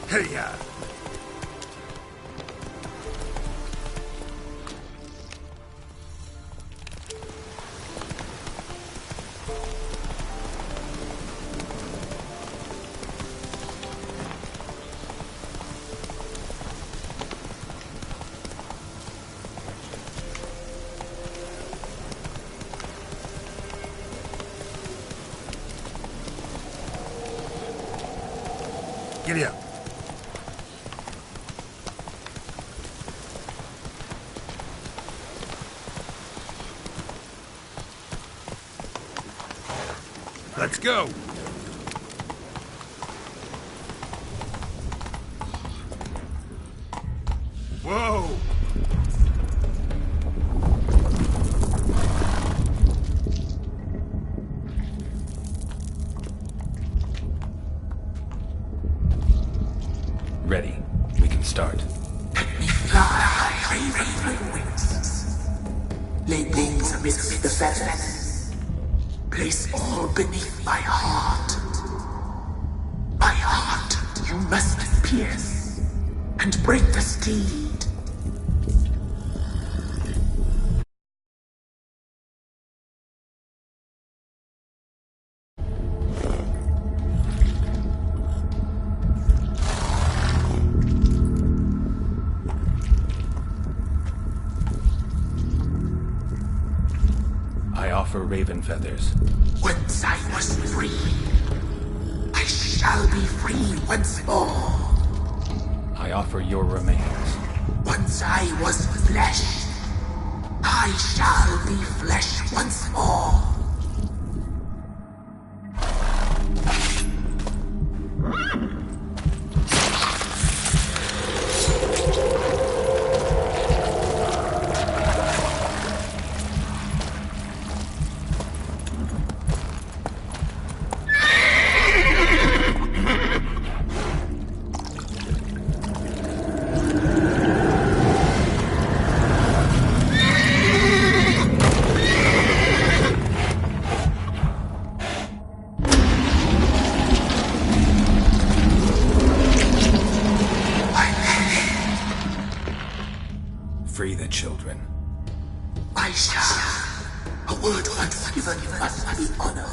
Hey, ya. Giddy up. Let's go. Whoa. Ready. We can start. Let me fly, raven wings. Lay wings amidst the feathers. Place all beneath my heart. My heart you must pierce and break the steed. I offer raven feathers. Once I was free, I shall be free once more. I offer your remains. Once I was flesh, I shall be flesh once more. Free the children. I shall. A word once given must be honored.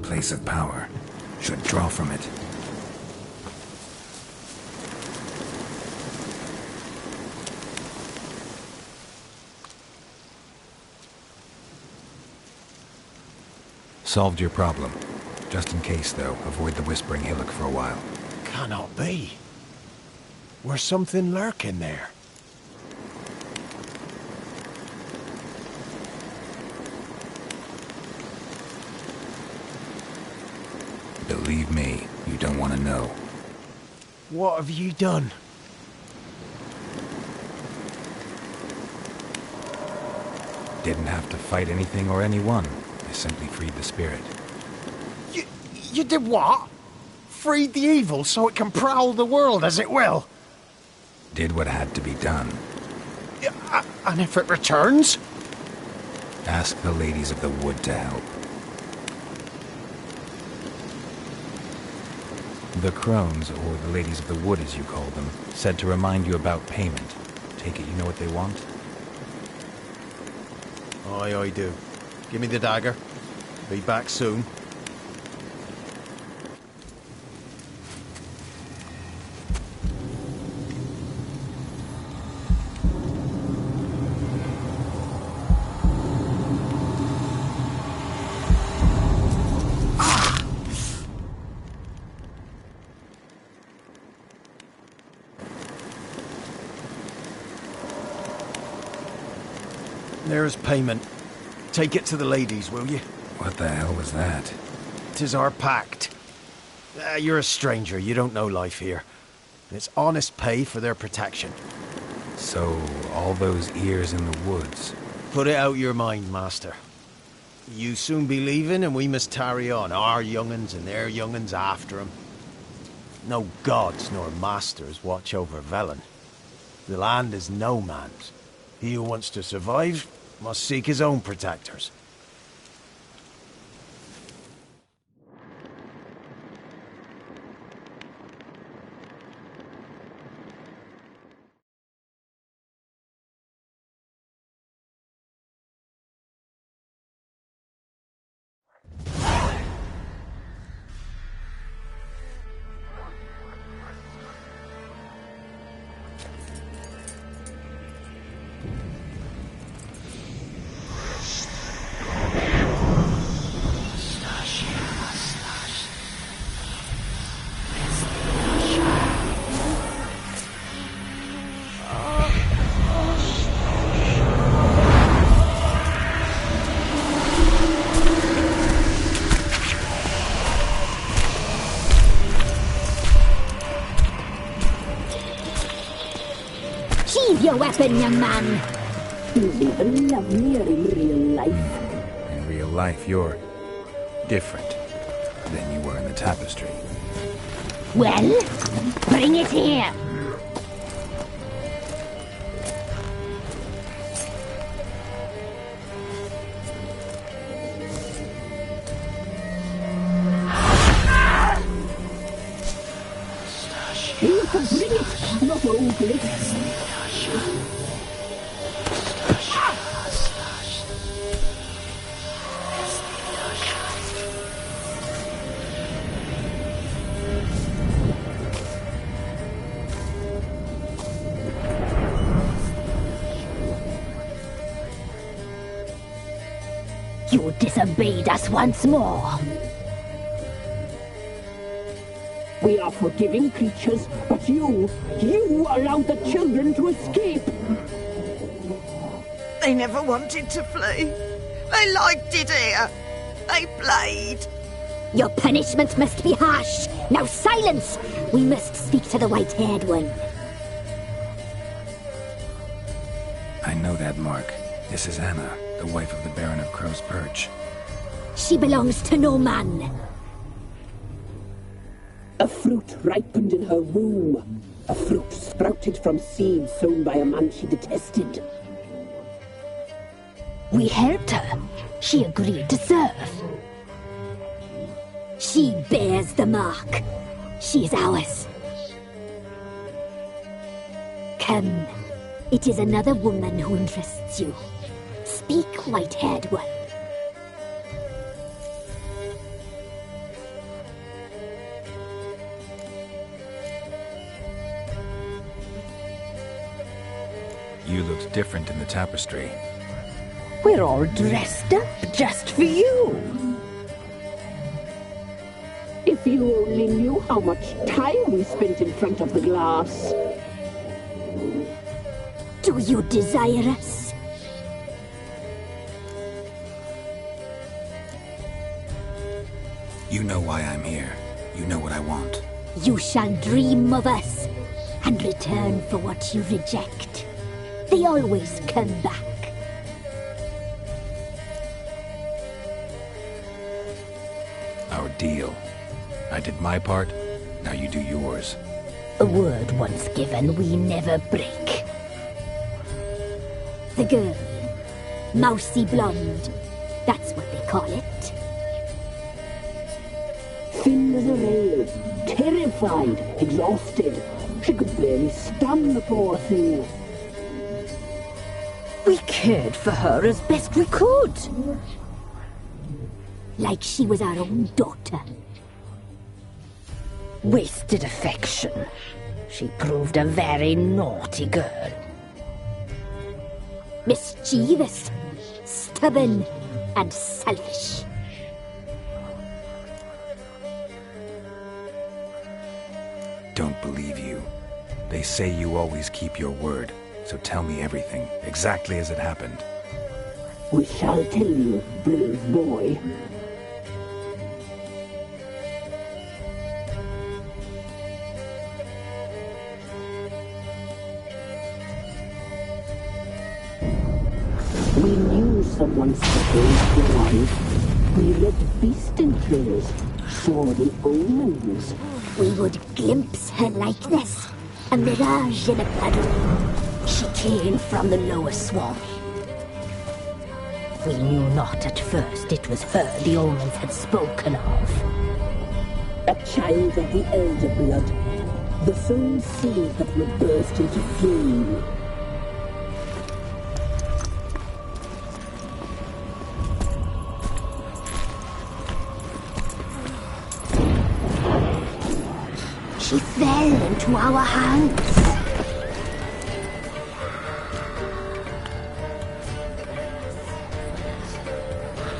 Place of power. Should draw from it. Solved your problem. Just in case, though, avoid the Whispering Hillock for a while. Cannot be. Where's something lurking there? Believe me, you don't want to know. What have you done? Didn't have to fight anything or anyone. I simply freed the spirit. You did what? Freed the evil so it can prowl the world as it will? Did what had to be done. And if it returns? Ask the ladies of the wood to help. The crones, or the ladies of the wood as you call them, said to remind you about payment. Take it you know what they want? Aye, I do. Give me the dagger. Be back soon. There's payment. Take it to the ladies, will you? What the hell was that? 'Tis our pact. You're a stranger, you don't know life here. And it's honest pay for their protection. So, all those ears in the woods. Put it out your mind, master. You soon be leaving and we must tarry on, our young'uns and their young'uns after 'em. No gods nor masters watch over Velen. The land is no man's. He who wants to survive must seek his own protectors. Sheathe your weapon, young man. He's even lovelier in real life. In real life, you're different than you were in the tapestry. Well, bring it here. You can bring it, not open it. You disobeyed us once more. We are forgiving creatures, but you allowed the children to escape. They never wanted to flee. They liked it here. They played. Your punishment must be harsh. Now silence! We must speak to the white-haired one. I know that mark. This is Anna, the wife of the Baron of Crow's Perch. She belongs to no man. A fruit ripened in her womb. A fruit sprouted from seeds sown by a man she detested. We helped her. She agreed to serve. She bears the mark. She is ours. Come. It is another woman who interests you. Speak, white-haired one. You looked different in the tapestry. We're all dressed up just for you. If you only knew how much time we spent in front of the glass. Do you desire us? You know why I'm here. You know what I want. You shall dream of us and return for what you reject. They always come back. Our deal. I did my part, now you do yours. A word once given, we never break. The girl. Mousy blonde. That's what they call it. Thin as a rail, terrified, exhausted. She could barely stand the poor thing. We cared for her as best we could. Like she was our own daughter. Wasted affection. She proved a very naughty girl. Mischievous, stubborn, and selfish. Don't believe you. They say you always keep your word, so tell me everything, exactly as it happened. We shall tell you, brave boy. We knew someone supposed to arrive. We read beast enclosed, saw the omens. We would glimpse her likeness, a mirage in a puddle. She came from the lower swamp. We knew not at first it was her the omens had spoken of. A child of the elder blood, the sown seed that would burst into flame. She fell into our hands.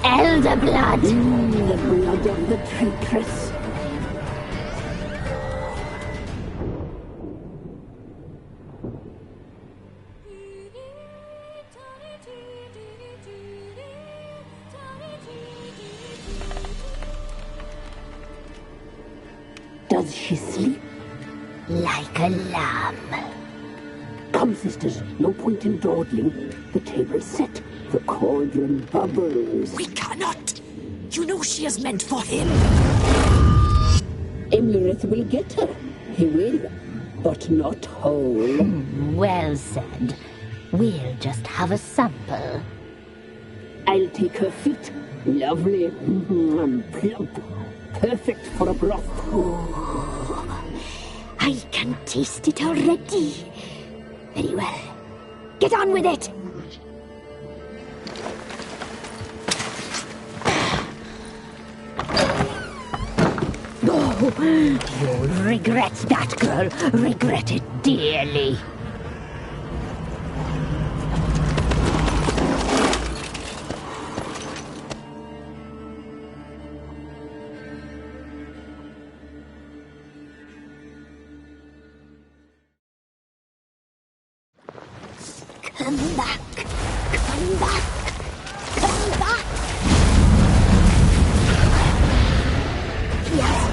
Elder blood. The blood of the traitress. Does she sleep? Like a lamb. Come, sisters, no point in dawdling. The table's set. The cauldron bubbles. We cannot. You know she is meant for him. Emlyrith will get her. He will, but not whole. Well said. We'll just have a sample. I'll take her feet. Lovely. Plump. Perfect for a broth. I can taste it already. Very well. Get on with it. Oh, you'll regret that, girl. Regret it dearly. Come back. Come back. Come back. Yes,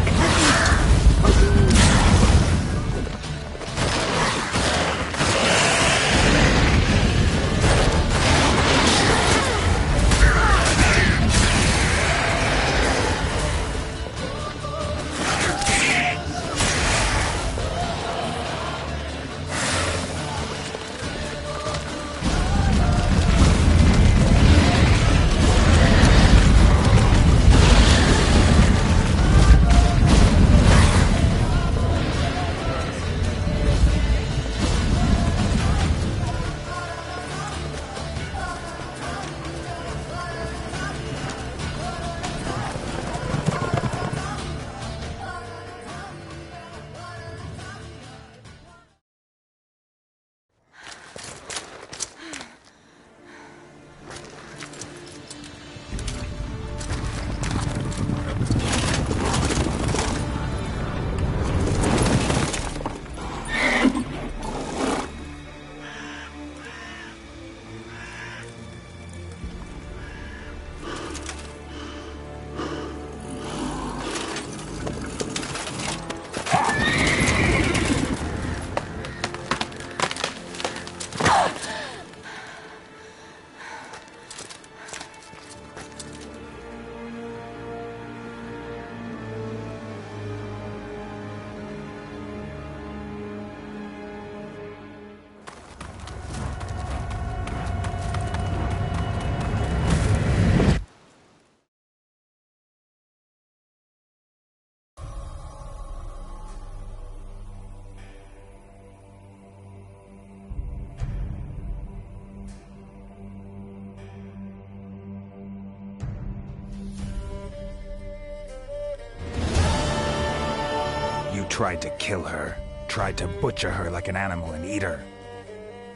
tried to kill her. Tried to butcher her like an animal and eat her.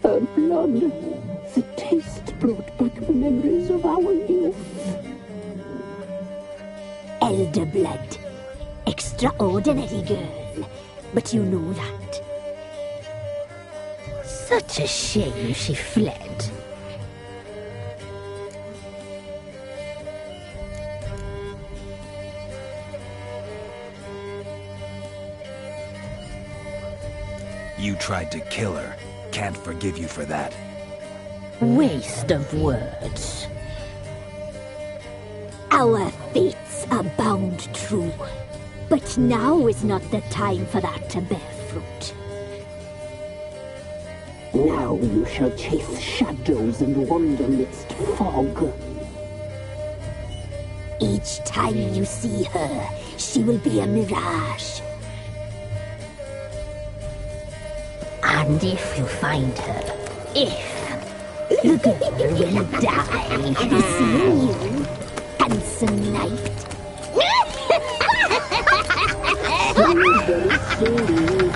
Her blood, the taste brought back memories of our youth. Elder blood. Extraordinary girl. But you know that. Such a shame she fled. You tried to kill her. Can't forgive you for that. Waste of words. Our fates are bound true. But now is not the time for that to bear fruit. Now you shall chase shadows and wander midst fog. Each time you see her, she will be a mirage. And if you find her, the girl will die. I see you, Handsome knight. very slowly.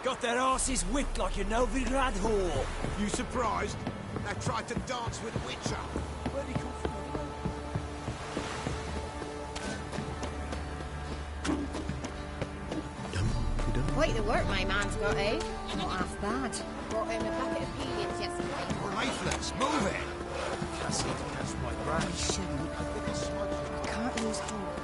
Got their asses whipped like a Novigrad whore. You surprised? They tried to dance with Witcher. Where'd he come from? Quite the work my man's got, eh? Not half bad. Brought him a bucket of peanuts yesterday. Lifeless, move it! Cassie, that's my brand. Shouldn't. I can't lose hope.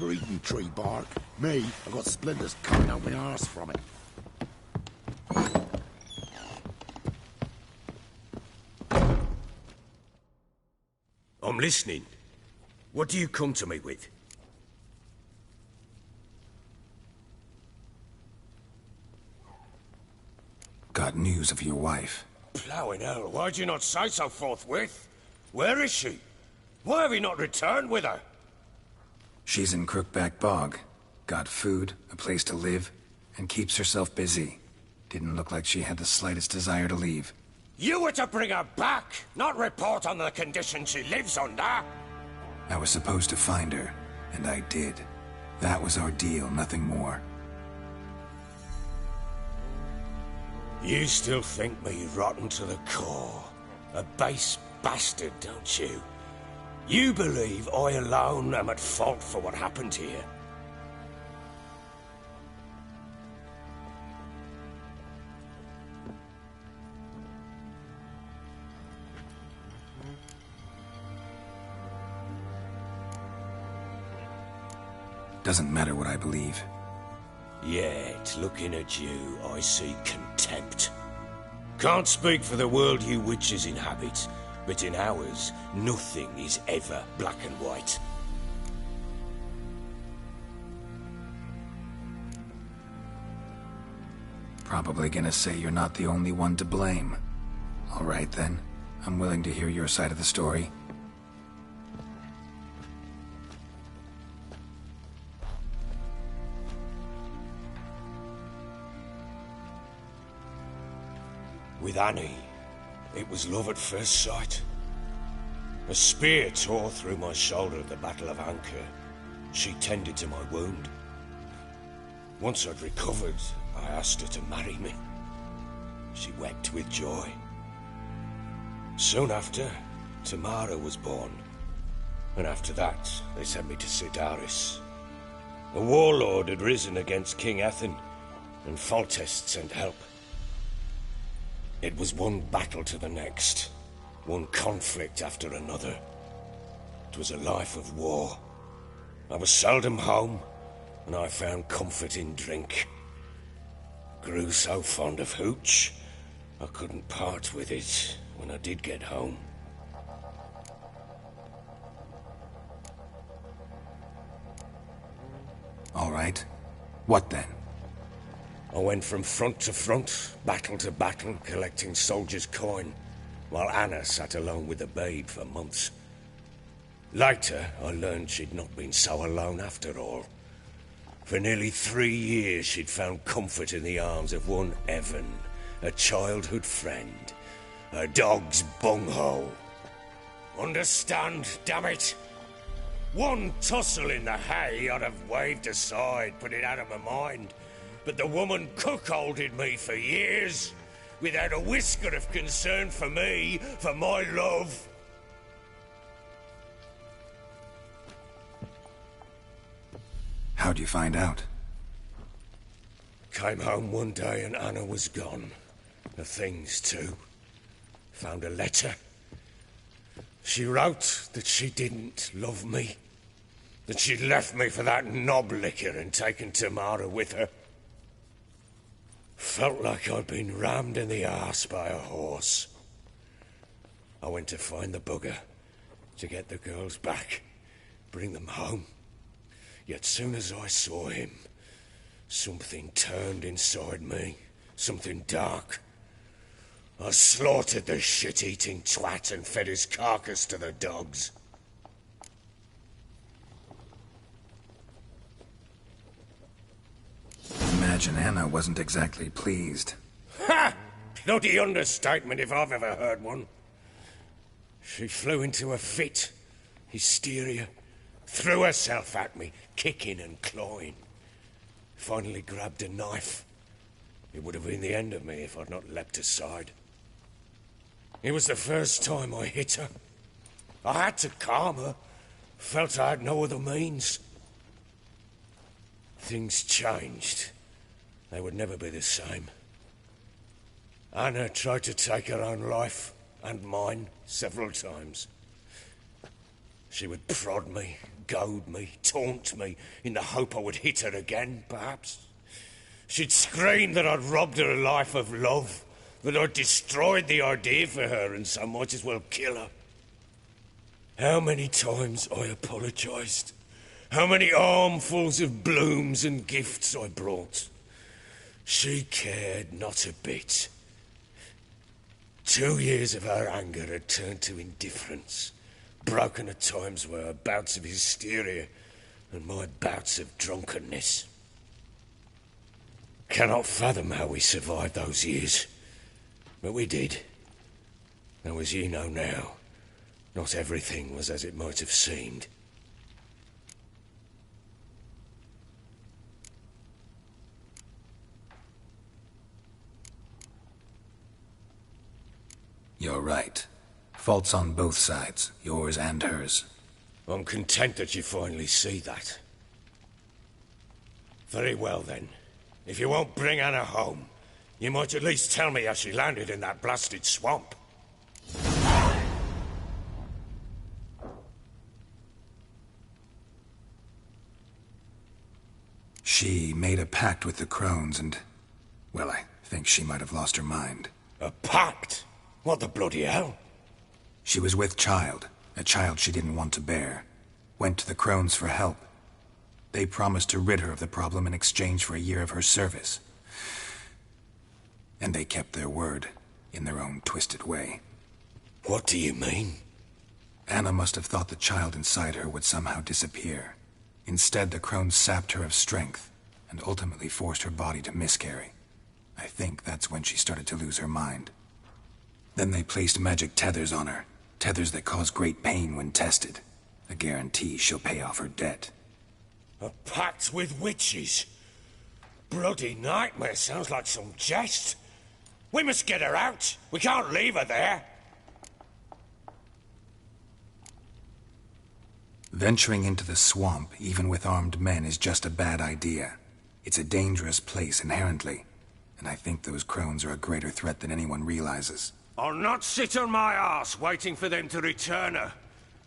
ever eaten tree bark. Me, I've got splinters coming out my arse from it. I'm listening. What do you come to me with? Got news of your wife. Plowing hell, why'd you not say so forthwith? Where is she? Why have you not returned with her? She's in Crookback Bog. Got food, a place to live, and keeps herself busy. Didn't look like she had the slightest desire to leave. You were to bring her back, not report on the conditions she lives under. I was supposed to find her, and I did. That was our deal, nothing more. You still think me rotten to the core. A base bastard, don't you? You believe I alone am at fault for what happened here. Doesn't matter what I believe. Yet, looking at you, I see contempt. Can't speak for the world you witches inhabit, but in ours, nothing is ever black and white. Probably gonna say you're not the only one to blame. All right then, I'm willing to hear your side of the story. With Annie, it was love at first sight. A spear tore through my shoulder at the Battle of Anchor. She tended to my wound. Once I'd recovered, I asked her to marry me. She wept with joy. Soon after, Tamara was born. And after that, they sent me to Sidaris. A warlord had risen against King Ethan, and Foltest sent help. It was one battle to the next, one conflict after another. It was a life of war. I was seldom home, and I found comfort in drink. Grew so fond of hooch, I couldn't part with it when I did get home. All right. What then? I went from front to front, battle to battle, collecting soldiers' coin, while Anna sat alone with the babe for months. Later, I learned she'd not been so alone after all. For nearly 3 years, she'd found comfort in the arms of one Evan, a childhood friend, a dog's bunghole. Understand, damn it? One tussle in the hay I'd have waved aside, put it out of my mind. But the woman cuckolded me for years, without a whisker of concern for me, for my love. How'd you find out? Came home one day and Anna was gone. The things too. Found a letter. She wrote that she didn't love me. That she'd left me for that knob licker and taken Tamara with her. Felt like I'd been rammed in the arse by a horse. I went to find the bugger, to get the girls back, bring them home. Yet soon as I saw him, something turned inside me, something dark. I slaughtered the shit-eating twat and fed his carcass to the dogs. Imagine Anna wasn't exactly pleased. Ha! Bloody understatement if I've ever heard one. She flew into a fit, hysteria, threw herself at me, kicking and clawing. Finally grabbed a knife. It would have been the end of me if I'd not leapt aside. It was the first time I hit her. I had to calm her. Felt I had no other means. Things changed. They would never be the same. Anna tried to take her own life, and mine, several times. She would prod me, goad me, taunt me, in the hope I would hit her again, perhaps. She'd scream that I'd robbed her a life of love, that I'd destroyed the idea for her and so might as well kill her. How many times I apologised. How many armfuls of blooms and gifts I brought. She cared not a bit. 2 years of her anger had turned to indifference, broken at times by her bouts of hysteria and my bouts of drunkenness. Cannot fathom how we survived those years, but we did. Though as ye know now, not everything was as it might have seemed. You're right. Faults on both sides, yours and hers. I'm content that you finally see that. Very well then. If you won't bring Anna home, you might at least tell me how she landed in that blasted swamp. She made a pact with the crones and... well, I think she might have lost her mind. A pact? What the bloody hell? She was with child, a child she didn't want to bear. Went to the crones for help. They promised to rid her of the problem in exchange for a year of her service. And they kept their word, in their own twisted way. What do you mean? Anna must have thought the child inside her would somehow disappear. Instead, the crones sapped her of strength, and ultimately forced her body to miscarry. I think that's when she started to lose her mind. Then they placed magic tethers on her, tethers that cause great pain when tested. A guarantee she'll pay off her debt. A pact with witches? Bloody nightmare, sounds like some jest. We must get her out. We can't leave her there. Venturing into the swamp, even with armed men, is just a bad idea. It's a dangerous place inherently, and I think those crones are a greater threat than anyone realizes. I'll not sit on my arse waiting for them to return her.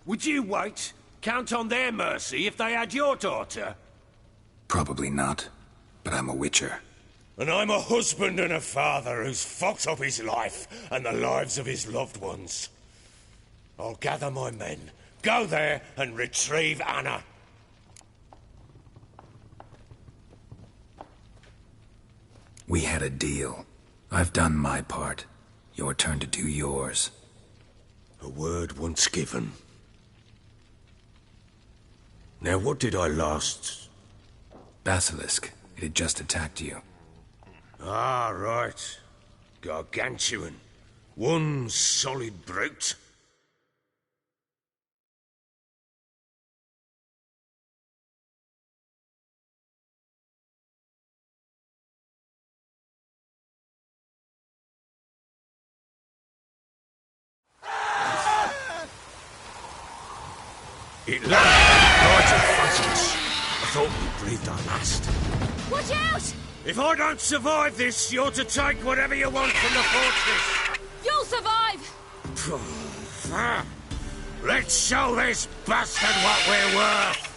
Would you wait? Count on their mercy if they had your daughter? Probably not, but I'm a witcher. And I'm a husband and a father who's fucked up his life and the lives of his loved ones. I'll gather my men, go there and retrieve Anna. We had a deal. I've done my part. Your turn to do yours. A word once given. Now what did I last... Basilisk. It had just attacked you. Ah, right. Gargantuan. One solid brute. It landed right in front of us. I thought we breathed our last. Watch out! If I don't survive this, you're to take whatever you want from the fortress. You'll survive! Let's show this bastard what we're worth.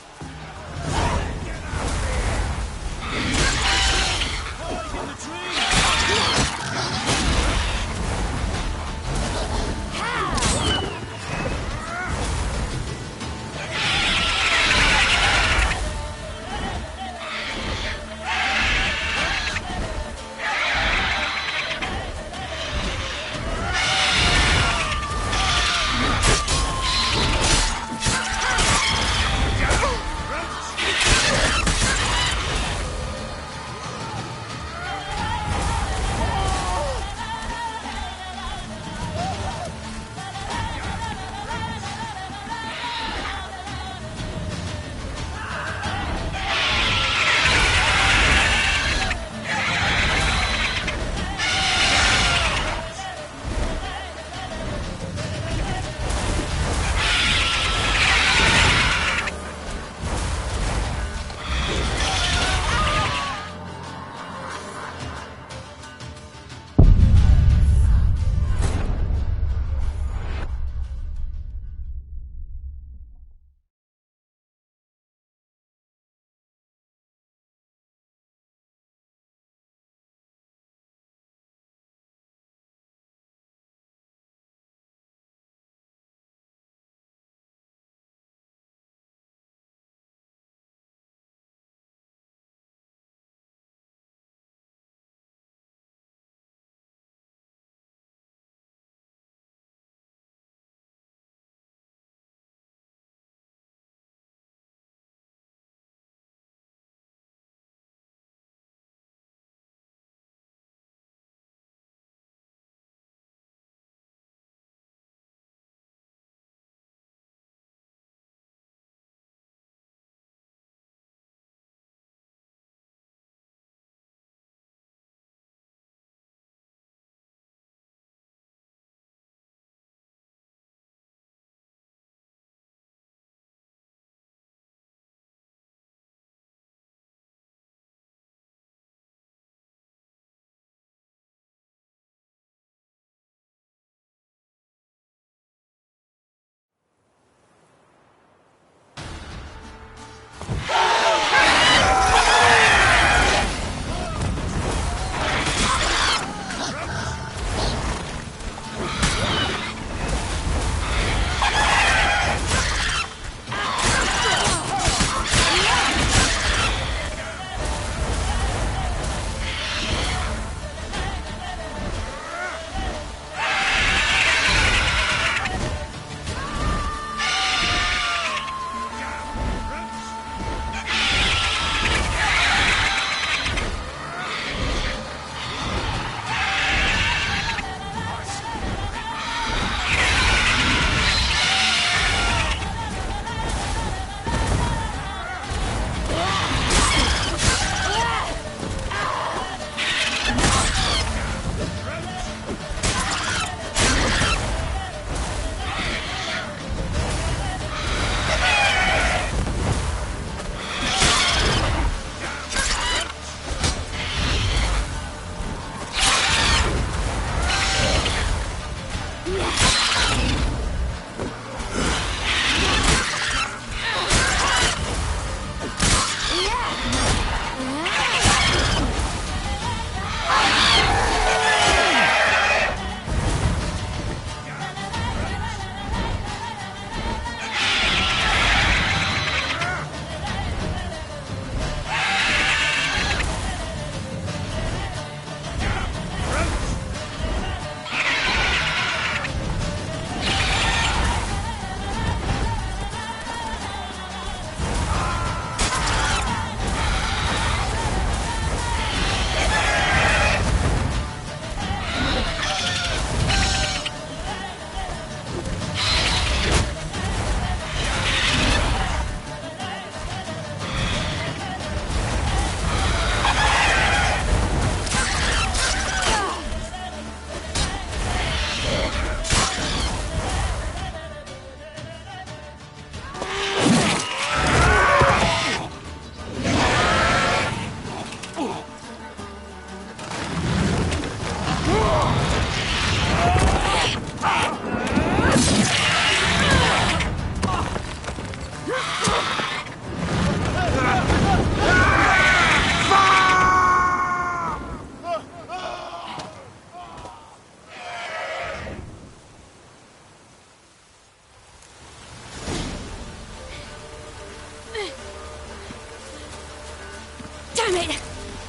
it!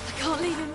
I can't leave him.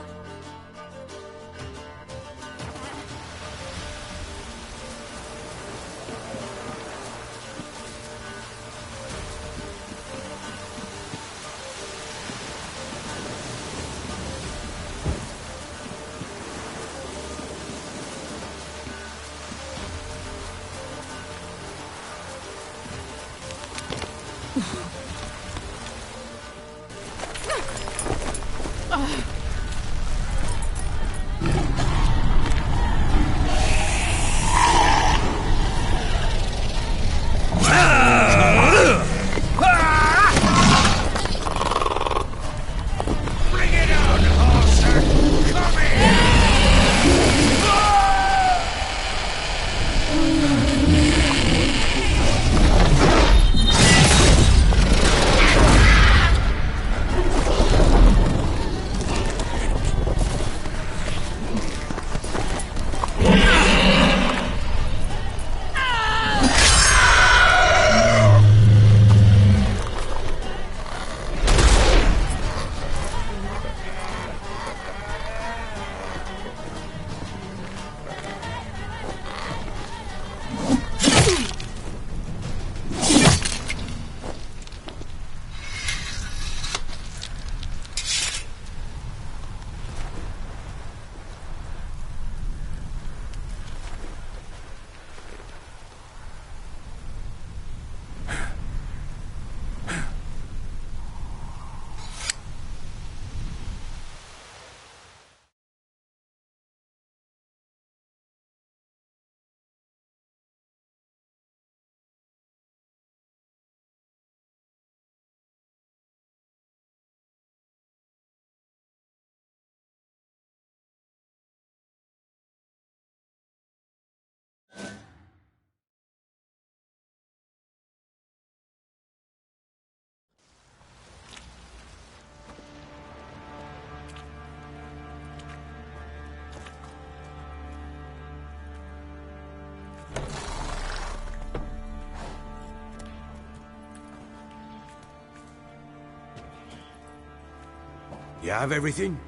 You have everything?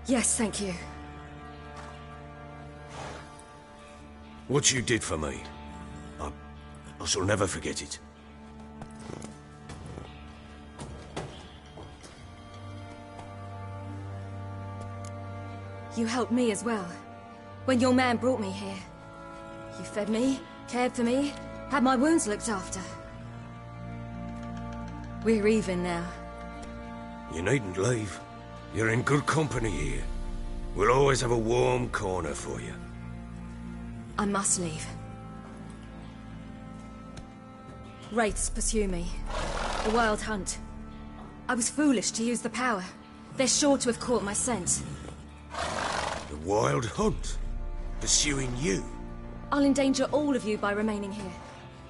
Yes, thank you. What you did for me, I shall never forget it. You helped me as well. When your man brought me here. You fed me, cared for me, had my wounds looked after. We're even now. You needn't leave. You're in good company here. We'll always have a warm corner for you. I must leave. Wraiths pursue me. The wild hunt. I was foolish to use the power. They're sure to have caught my scent. The wild hunt? Pursuing you? I'll endanger all of you by remaining here.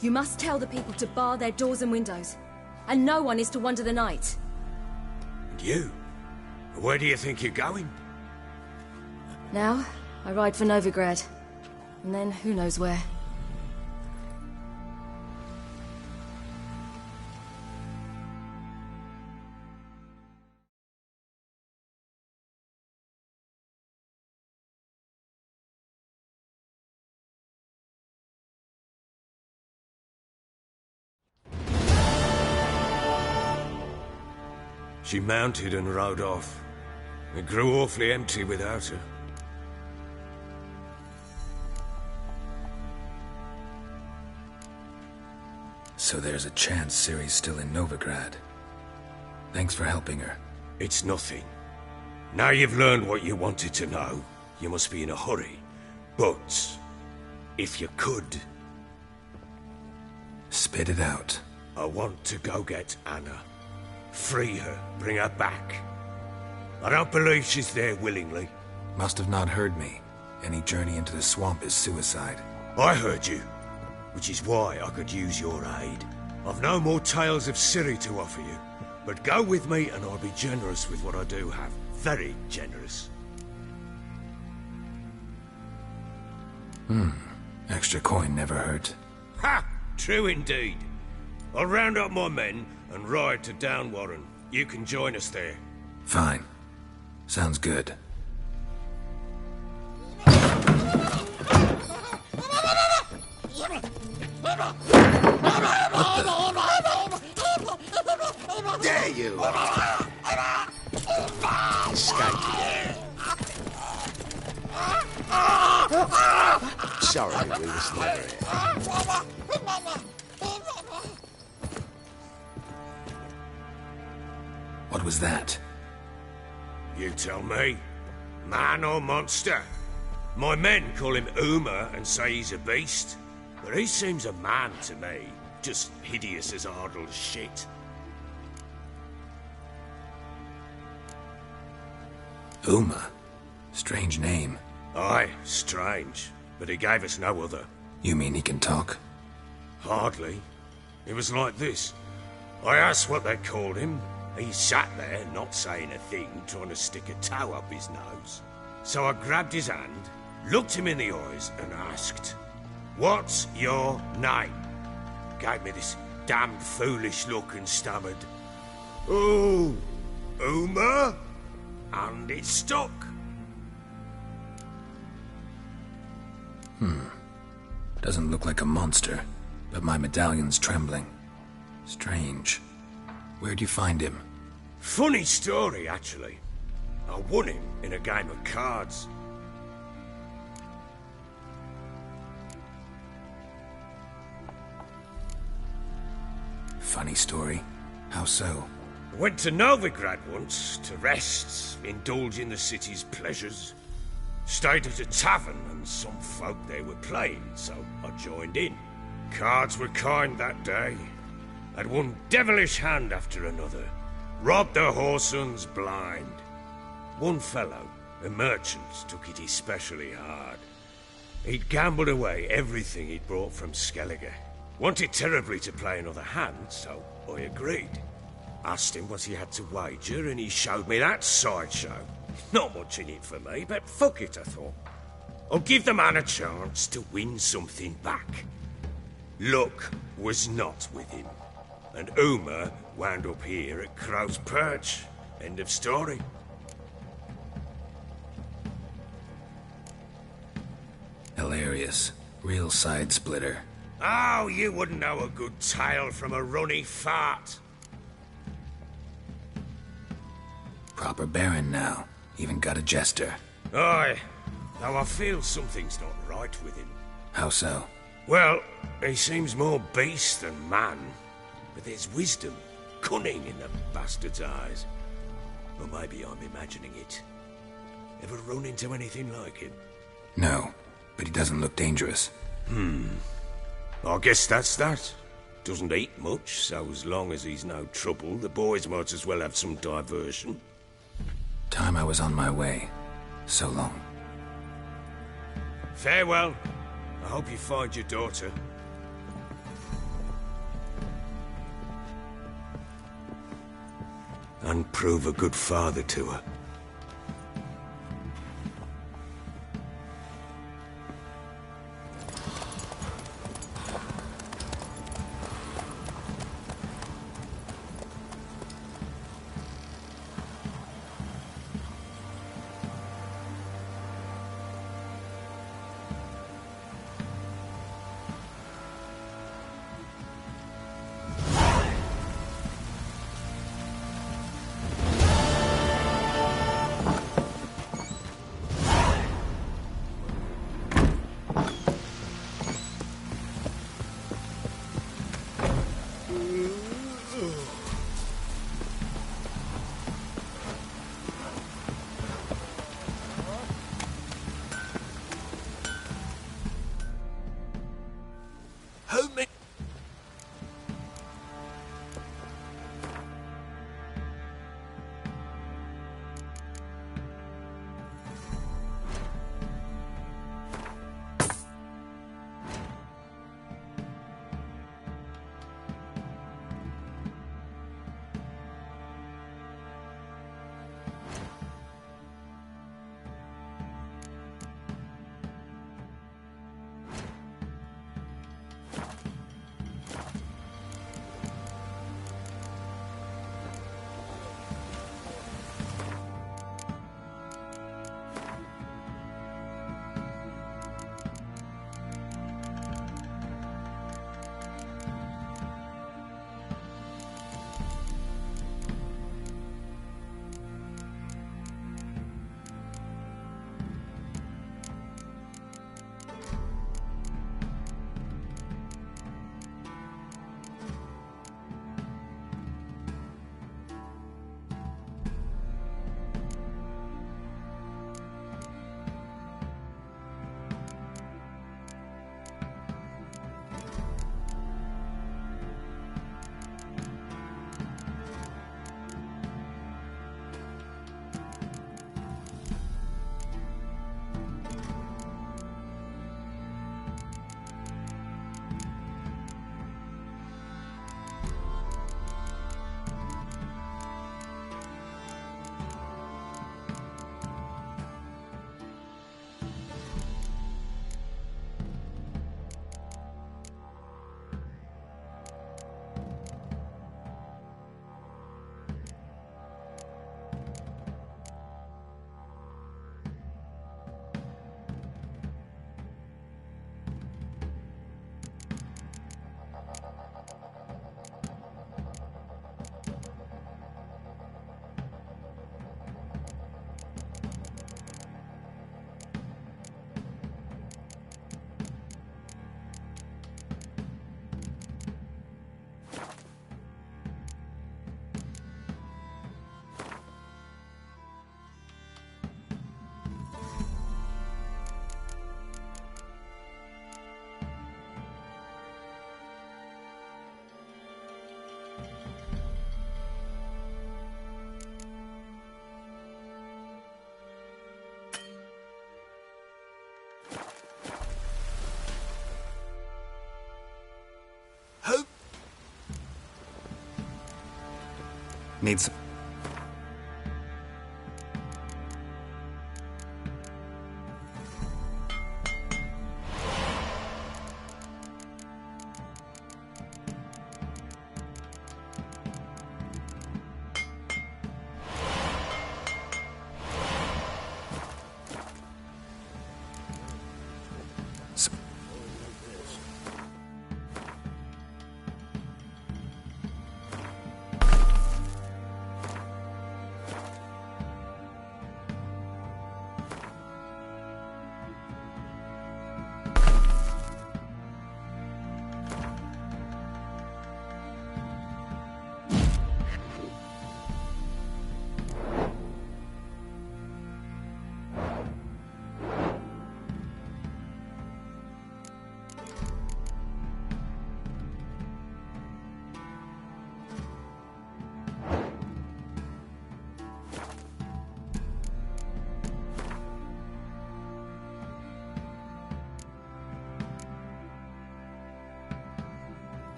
You must tell the people to bar their doors and windows. And no one is to wander the night. And you? Where do you think you're going? Now, I ride for Novigrad. And then, who knows where. She mounted and rode off. It grew awfully empty without her. So there's a chance Ciri's still in Novigrad. Thanks for helping her. It's nothing. Now you've learned what you wanted to know, you must be in a hurry. But, if you could... Spit it out. I want to go get Anna. Free her, bring her back. I don't believe she's there willingly. Must have not heard me. Any journey into the swamp is suicide. I heard you, which is why I could use your aid. I've no more tales of Ciri to offer you, but go with me and I'll be generous with what I do have. Very generous. Extra coin never hurt. Ha! True indeed. I'll round up my men and ride to Downwarren. You can join us there. Fine. Sounds good. There you are! Escaped again. Sorry, we was never here. What was that? You tell me. Man or monster? My men call him Uma and say he's a beast. But he seems a man to me. Just hideous as Ardle's shit. Uma? Strange name. Aye, strange. But he gave us no other. You mean he can talk? Hardly. It was like this. I asked what they called him. He sat there, not saying a thing, trying to stick a toe up his nose. So I grabbed his hand, looked him in the eyes, and asked, "What's your name?" Gave me this damned foolish look and stammered, "Oh, Uma?" And it stuck. Doesn't look like a monster, but my medallion's trembling. Strange. Where'd you find him? Funny story, actually. I won him in a game of cards. Funny story. How so? I went to Novigrad once to rest, indulge in the city's pleasures. Stayed at a tavern and some folk there were playing, so I joined in. Cards were kind that day. I'd one devilish hand after another. Robbed the whoreson blind. One fellow, a merchant, took it especially hard. He'd gambled away everything he'd brought from Skellige. Wanted terribly to play another hand, so I agreed. Asked him what he had to wager, and he showed me that sideshow. Not much in it for me, but fuck it, I thought. I'll give the man a chance to win something back. Luck was not with him, and Uma wound up here at Crow's Perch. End of story. Hilarious. Real side splitter. Oh, you wouldn't know a good tale from a runny fart. Proper baron now. Even got a jester. Aye, though I feel something's not right with him. How so? Well, he seems more beast than man. But there's wisdom, cunning in the bastard's eyes. Or maybe I'm imagining it. Ever run into anything like him? No, but he doesn't look dangerous. I guess that's that. Doesn't eat much, so as long as he's no trouble, the boys might as well have some diversion. Time I was on my way. So long. Farewell. I hope you find your daughter. And prove a good father to her. Needs...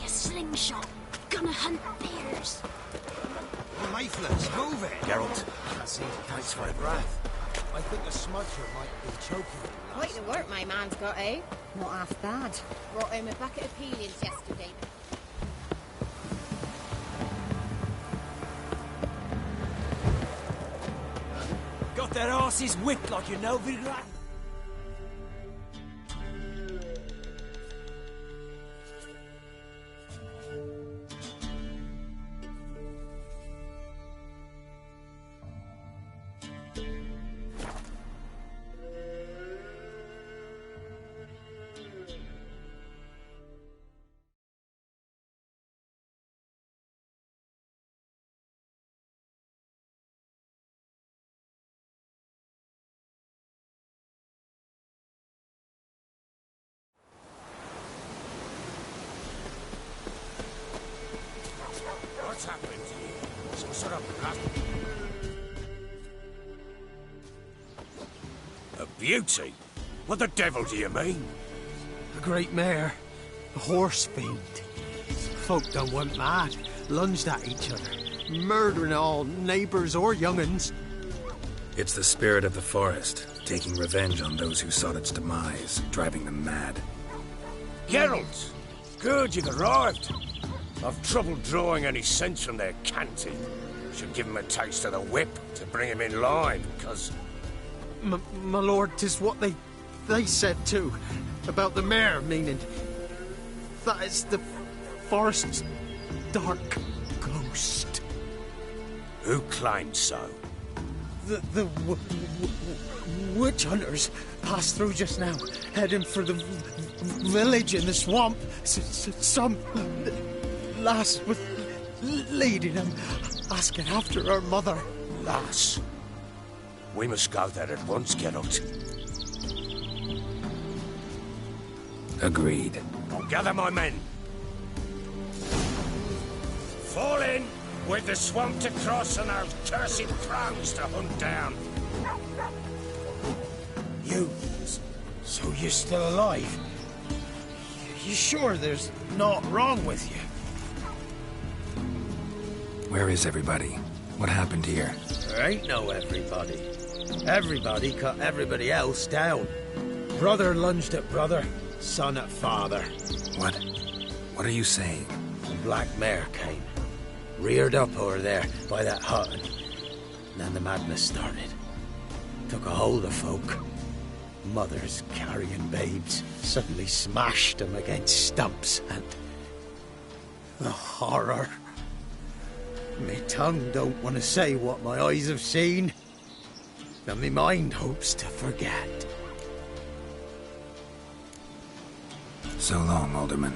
slingshot. Gonna hunt bears. Lifeless, move it! Geralt. Thanks for the breath. I think the smudger might be choking. Quite the work my man's got, eh? Not half bad. Brought home a bucket of peelings yesterday. Got their asses whipped like you know, Vidrat. What's happened to you? Some sort of blood? A beauty? What the devil do you mean? A great mare. A horse fiend. Folk done went mad. Lunged at each other. Murdering all neighbours or young'uns. It's the spirit of the forest, taking revenge on those who sought its demise, driving them mad. Geralt! Good, you've arrived. I've trouble drawing any sense from their canting. Should give him a taste of the whip to bring him in line, because... My lord, 'tis what they said too. About the mare, meaning... that is the forest's dark ghost. Who claimed so? The witch hunters passed through just now, heading for the village in the swamp. Some lass was leading them, asking after her mother. Lass? We must go there at once, Geralt. Agreed. I'll gather my men. Fall in with the swamp to cross and those cursed crows to hunt down. You... so you're still alive? You sure there's naught wrong with you? Where is everybody? What happened here? There ain't no everybody. Everybody cut everybody else down. Brother lunged at brother, son at father. What? What are you saying? The black mare came. Reared up over there by that hut, and then the madness started. Took a hold of folk. Mothers carrying babes suddenly smashed them against stumps, and the horror. My tongue don't want to say what my eyes have seen, and my mind hopes to forget. So long, Alderman.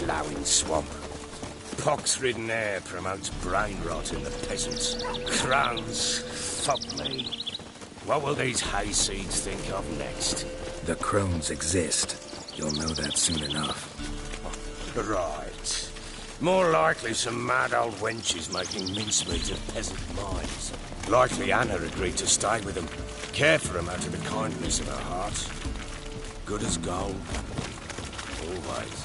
Ploughing swamp. Pox-ridden air promotes brain rot in the peasants. Crowns, fuck me. What will these hayseeds think of next? The crones exist. You'll know that soon enough. Right. More likely some mad old wenches making mincemeat of peasant minds. Likely Anna agreed to stay with them, care for them out of the kindness of her heart. Good as gold. Always.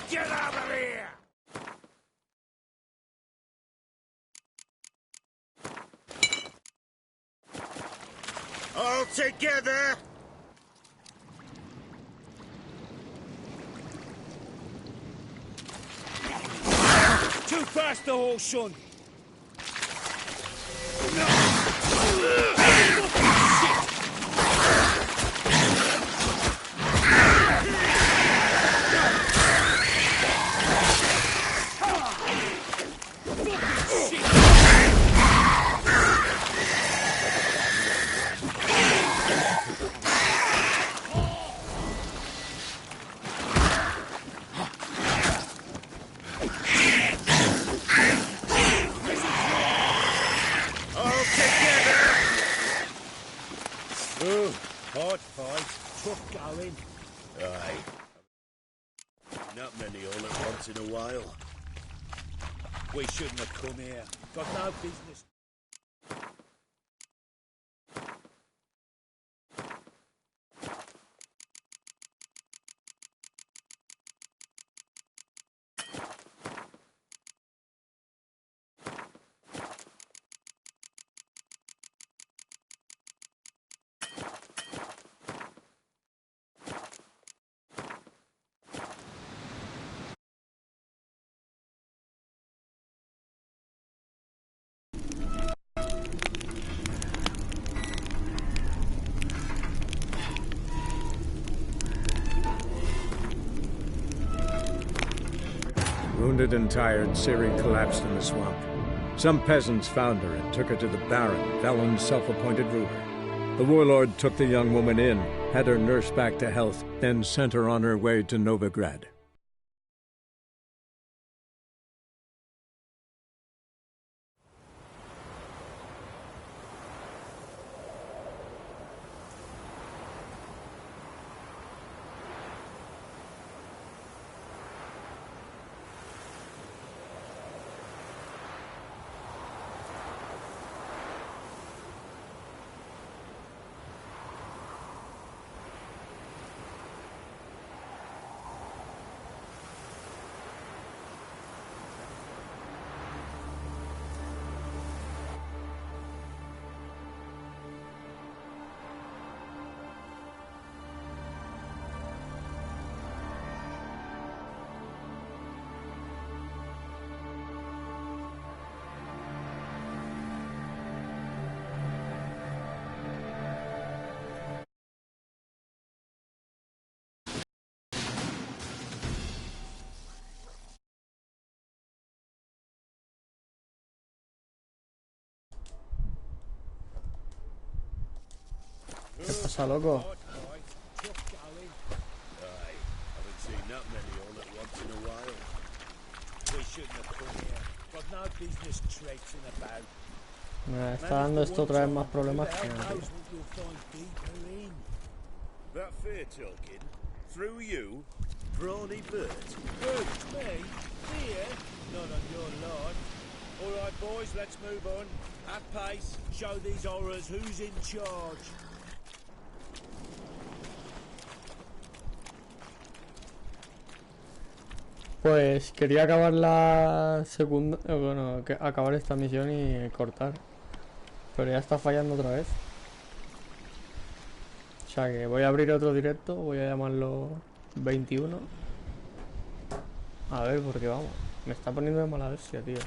Get out of here! All together! Too fast, the whole son! Shit! Oh, hard fight. Tough going. Aye. Not many all at once in a while. We shouldn't have come here. Got no business. Wounded and tired, Ciri collapsed in the swamp. Some peasants found her and took her to the Baron, Valen's self-appointed ruler. The warlord took the young woman in, had her nursed back to health, then sent her on her way to Novigrad. ¿Qué pasa, loco? Me está dando esto otra vez más problemas que nada, tío. Alright boys, let's move on. At pace, show these horrors who's in charge. Pues quería acabar la segunda, bueno, acabar esta misión y cortar, pero ya está fallando otra vez. O sea que voy a abrir otro directo, voy a llamarlo 21. A ver, porque vamos, me está poniendo de mala hostia, tío.